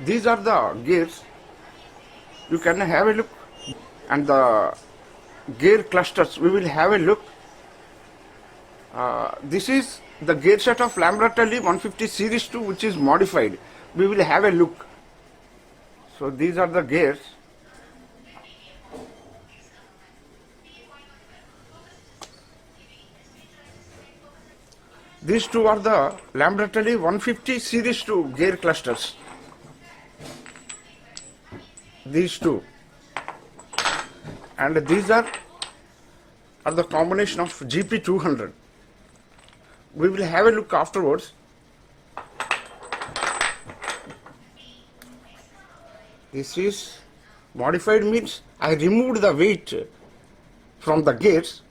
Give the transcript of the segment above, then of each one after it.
These are the gears. You can have a look, and the gear clusters we will have a look. This is the gear set of Lambretta 150 Series 2, which is modified. We will have a look. So these are the gears. These two are the Lambretta 150 Series 2 gear clusters. These two. And these are the combination of GP200. We will have a look afterwards. This is modified, means I removed the weight from the gears.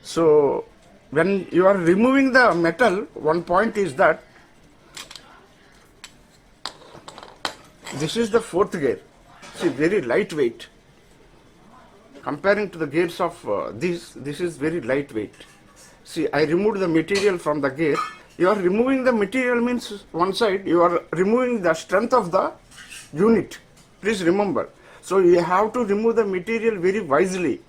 So when you are removing the metal, one point is that this is the fourth gear. See, very lightweight. Comparing to the gears of this is very lightweight. See, I removed the material from the gear. You are removing the material means one side, you are removing the strength of the unit. Please remember. So you have to remove the material very wisely.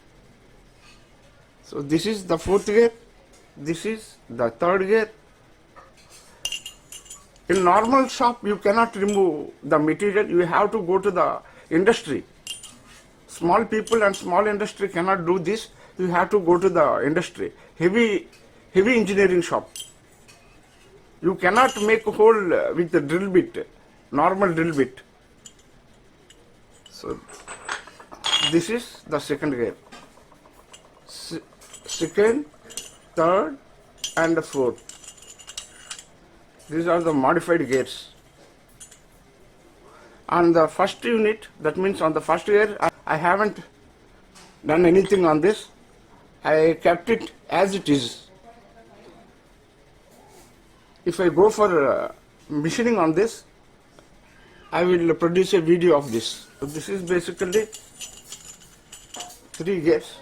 So this is the fourth gear. This is the third gear. In normal shop, you cannot remove the material. You have to go to the industry. Small people and small industry cannot do this. You have to go to the industry. Heavy engineering shop. You cannot make a hole with a drill bit, normal drill bit. So this is the second gear. Second, third, and fourth. These are the modified gears. On the first unit, that means on the first gear, I haven't done anything on this. I kept it as it is. If I go for machining on this, I will produce a video of this. So this is basically 3 gears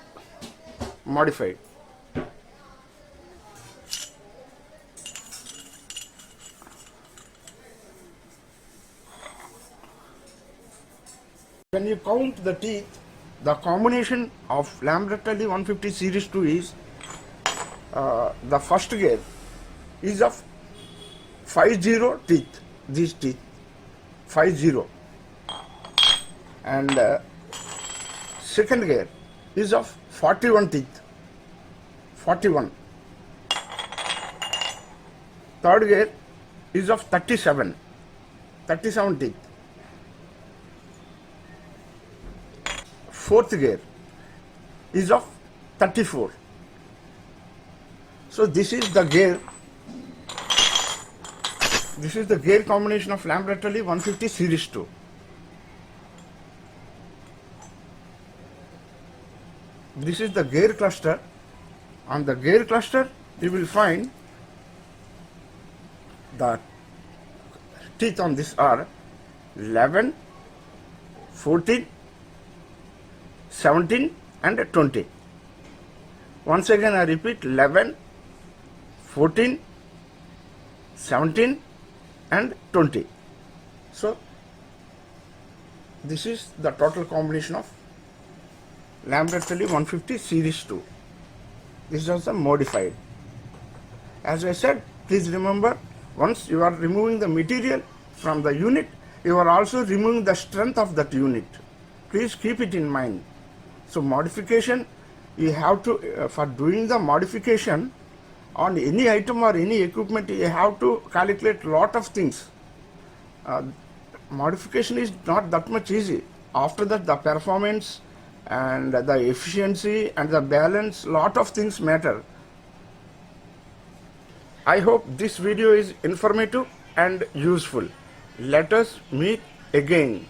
modified. When you count the teeth, the combination of Lambretta 150 Series 2 is the first gear is of 50 teeth, these teeth, 50. And second gear is of 41 teeth, 41. Third gear is of 37 teeth. Fourth gear is of 34. So this is the gear. This is the gear combination of Lambretta 150 Series 2. This is the gear cluster. On the gear cluster, you will find the teeth on this are 11, 14, 17 and 20. Once again I repeat, 11, 14, 17 and 20. So this is the total combination of Lambretta 150 Series 2. This is also modified. As I said, please remember, once you are removing the material from the unit, you are also removing the strength of that unit. Please keep it in mind. So modification, you have to, for doing the modification on any item or any equipment, you have to calculate lot of things. Modification is not that much easy. After that, the performance and the efficiency and the balance, lot of things matter. I hope this video is informative and useful. Let us meet again.